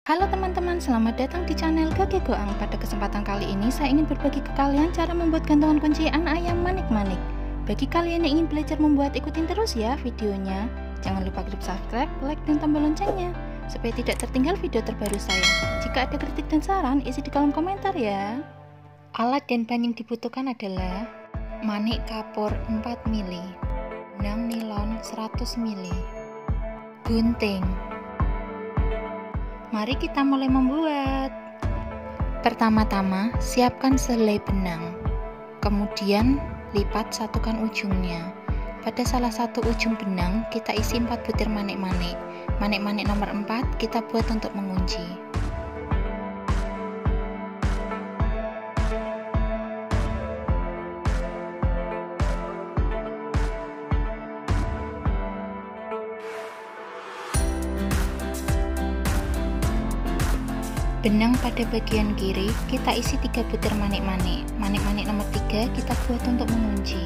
Halo teman-teman, selamat datang di channel Gage Goang. Pada kesempatan kali ini saya ingin berbagi ke kalian cara membuat gantungan kunci anak ayam manik-manik. Bagi kalian yang ingin belajar membuat, ikutin terus ya videonya. Jangan lupa klik subscribe, like, dan tombol loncengnya supaya tidak tertinggal video terbaru saya. Jika ada kritik dan saran, isi di kolom komentar ya. Alat dan bahan yang dibutuhkan adalah manik kapur 4 mili, benang nilon 100 mili, gunting. Mari kita mulai membuat. Pertama-tama, siapkan selai benang. Kemudian, lipat satukan ujungnya. Pada salah satu ujung benang, kita isi 4 butir manik-manik. Manik-manik nomor 4 kita buat untuk mengunci. Benang pada bagian kiri kita isi 3 butir manik-manik. Manik-manik nomor 3 kita buat untuk mengunci.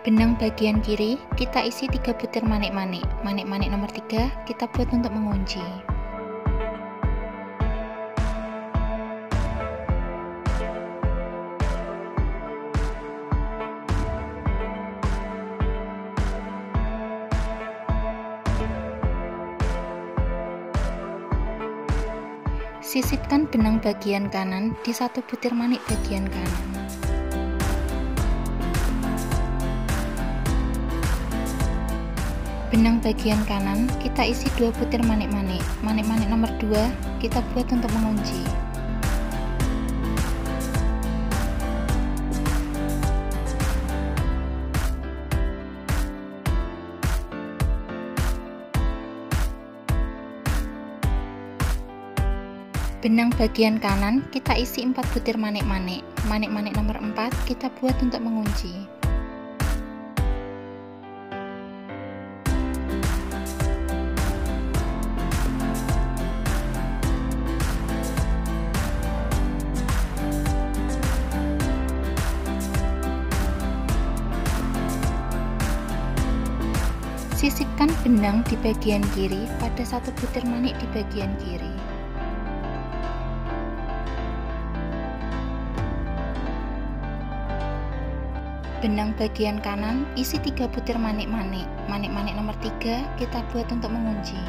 Benang bagian kiri kita isi 3 butir manik-manik. Manik-manik nomor 3 kita buat untuk mengunci. Sisipkan benang bagian kanan di 1 butir manik bagian kanan. Benang bagian kanan kita isi 2 butir manik-manik. Manik-manik nomor 2 kita buat untuk mengunci. Benang bagian kanan kita isi 4 butir manik-manik. Manik-manik nomor 4 kita buat untuk mengunci. Sisipkan benang di bagian kiri pada 1 butir manik di bagian kiri. Benang bagian kanan isi 3 butir manik-manik. Manik-manik nomor 3 kita buat untuk mengunci.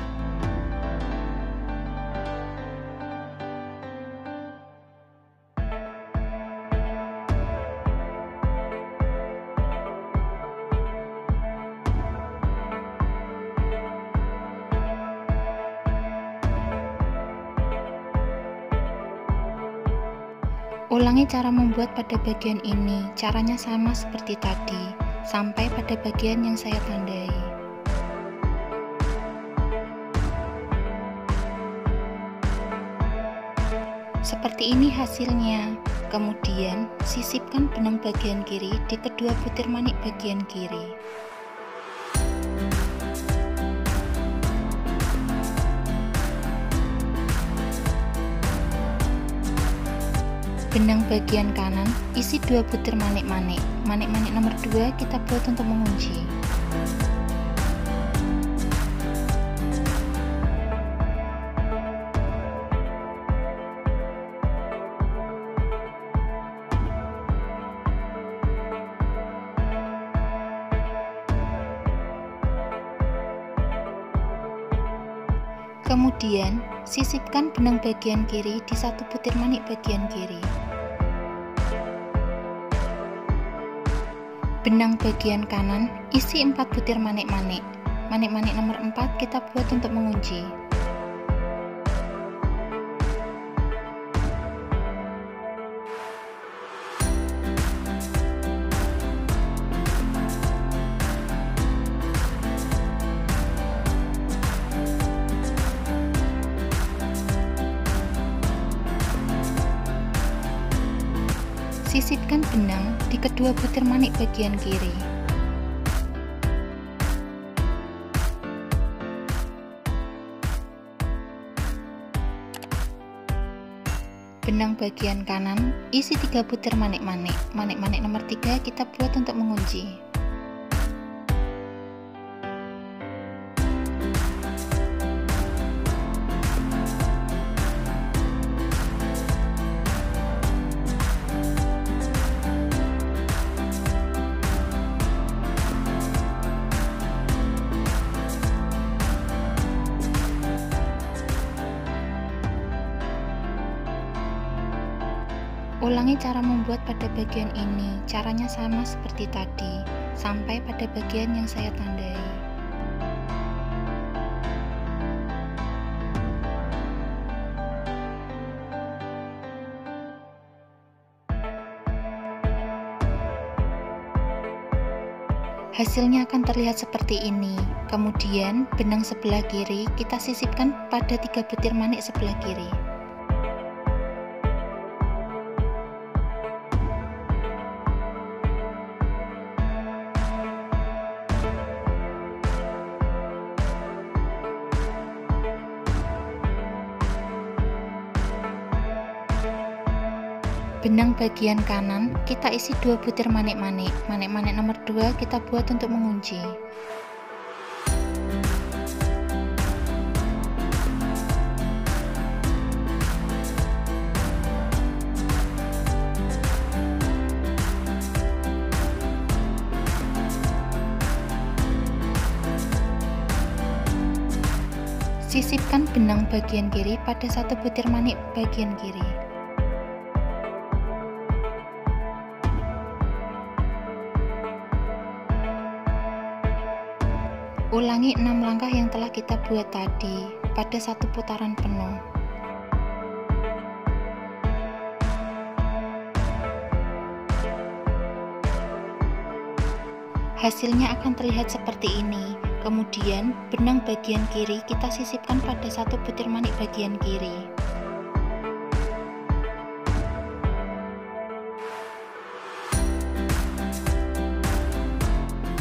Ulangi cara membuat pada bagian ini. Caranya sama seperti tadi, sampai pada bagian yang saya tandai. Seperti ini hasilnya. Kemudian, sisipkan benang bagian kiri di kedua butir manik bagian kiri. Benang bagian kanan isi 2 butir manik-manik. Manik-manik nomor 2 kita buat untuk mengunci. Kemudian, sisipkan benang bagian kiri di 1 butir manik bagian kiri. Benang bagian kanan isi 4 butir manik-manik. Manik-manik nomor 4 kita buat untuk mengunci. Sisipkan benang di kedua butir manik bagian kiri. Benang bagian kanan, isi 3 butir manik-manik. Manik-manik nomor 3 kita buat untuk mengunci. Ulangi cara membuat pada bagian ini, caranya sama seperti tadi, sampai pada bagian yang saya tandai. Hasilnya akan terlihat seperti ini. Kemudian, benang sebelah kiri kita sisipkan pada 3 butir manik sebelah kiri. Benang bagian kanan kita isi 2 butir manik-manik. Manik-manik nomor 2 kita buat untuk mengunci. Sisipkan benang bagian kiri pada 1 butir manik bagian kiri. Ulangi 6 langkah yang telah kita buat tadi pada 1 putaran penuh. Hasilnya akan terlihat seperti ini. Kemudian benang bagian kiri kita sisipkan pada 1 butir manik bagian kiri.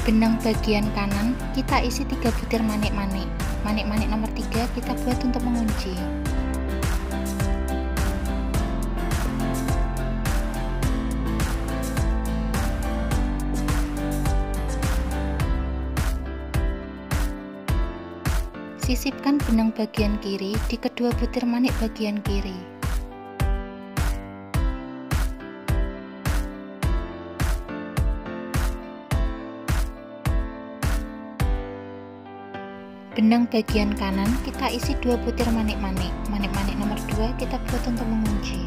Benang bagian kanan kita isi 3 butir manik-manik. Manik-manik nomor 3 kita buat untuk mengunci. Sisipkan benang bagian kiri di kedua butir manik bagian kiri. Benang bagian kanan kita isi 2 butir manik-manik. Manik-manik nomor 2 kita buat untuk mengunci.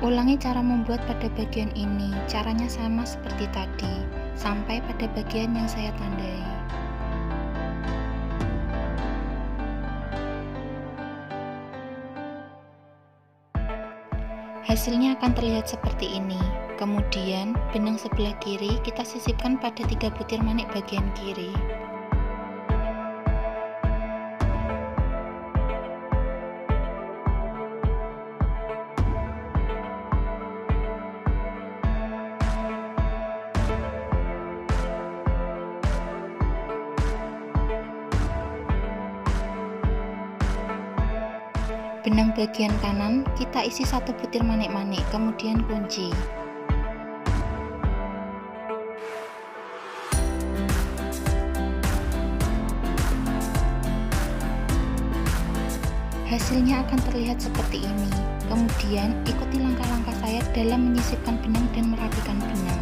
Ulangi cara membuat pada bagian ini, caranya sama seperti tadi, sampai pada bagian yang saya tandai. Hasilnya akan terlihat seperti ini. Kemudian, benang sebelah kiri kita sisipkan pada 3 butir manik bagian kiri. Benang bagian kanan kita isi 1 butir manik-manik, kemudian kunci. Hasilnya akan terlihat seperti ini. Kemudian ikuti langkah-langkah saya dalam menyisipkan benang dan merapikan benang.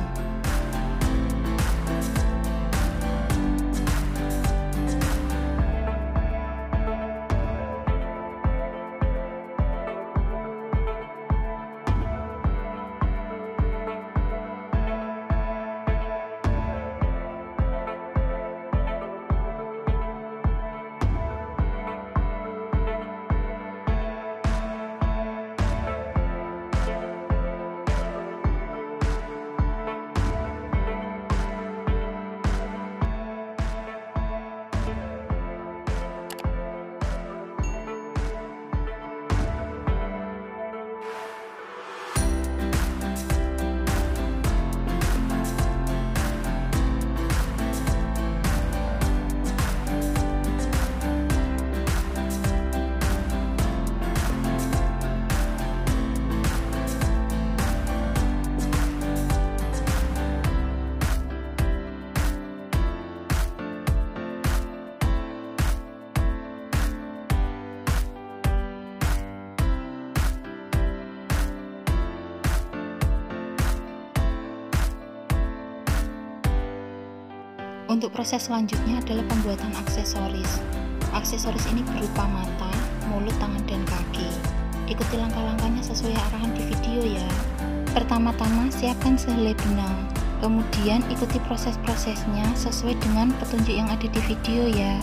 Untuk proses selanjutnya adalah pembuatan aksesoris. Aksesoris ini berupa mata, mulut, tangan, dan kaki. Ikuti langkah-langkahnya sesuai arahan di video ya. Pertama-tama siapkan sehelai benang, kemudian ikuti proses-prosesnya sesuai dengan petunjuk yang ada di video ya.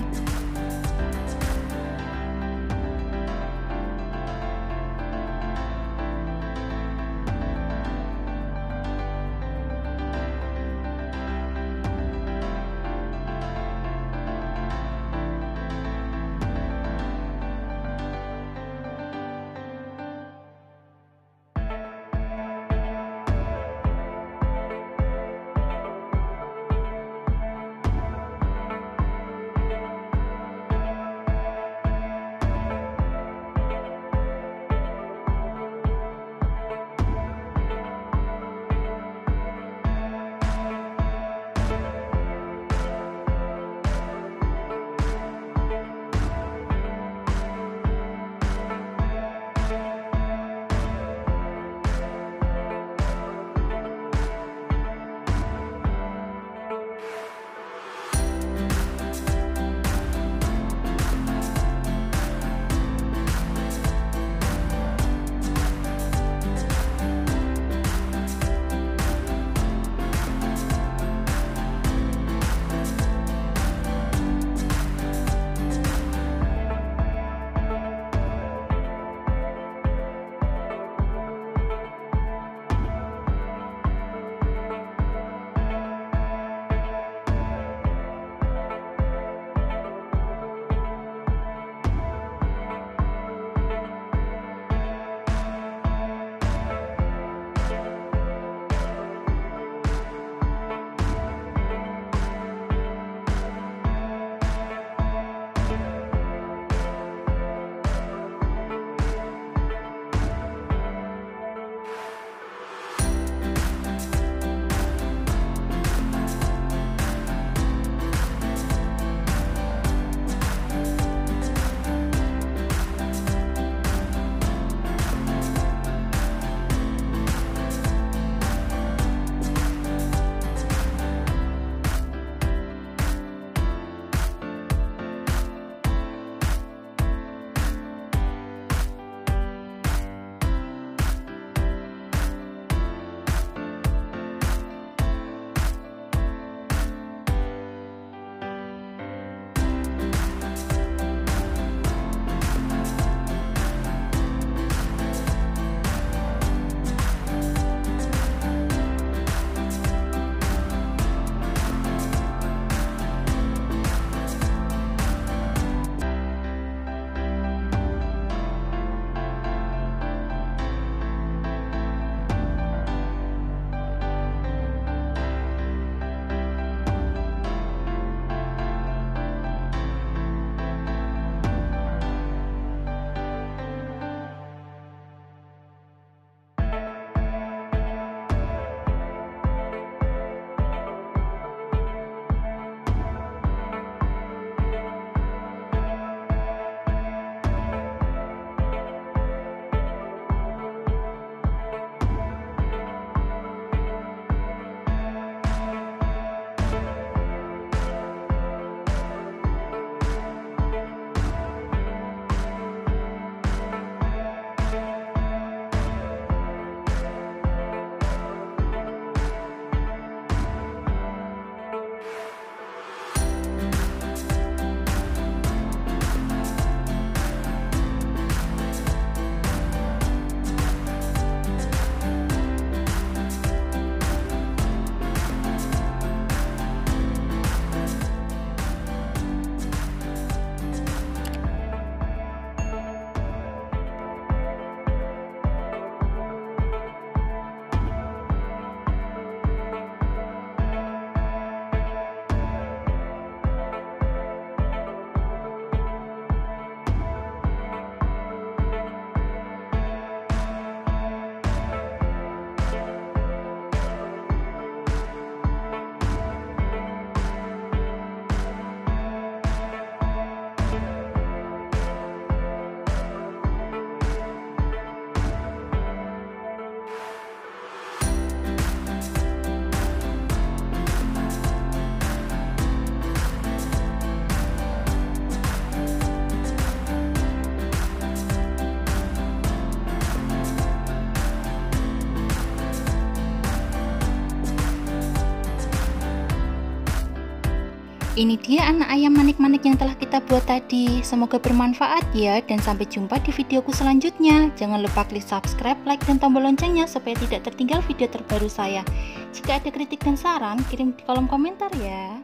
Ini dia anak ayam manik-manik yang telah kita buat tadi. Semoga bermanfaat ya, dan sampai jumpa di videoku selanjutnya. Jangan lupa klik subscribe, like, dan tombol loncengnya supaya tidak tertinggal video terbaru saya. Jika ada kritik dan saran, kirim di kolom komentar ya.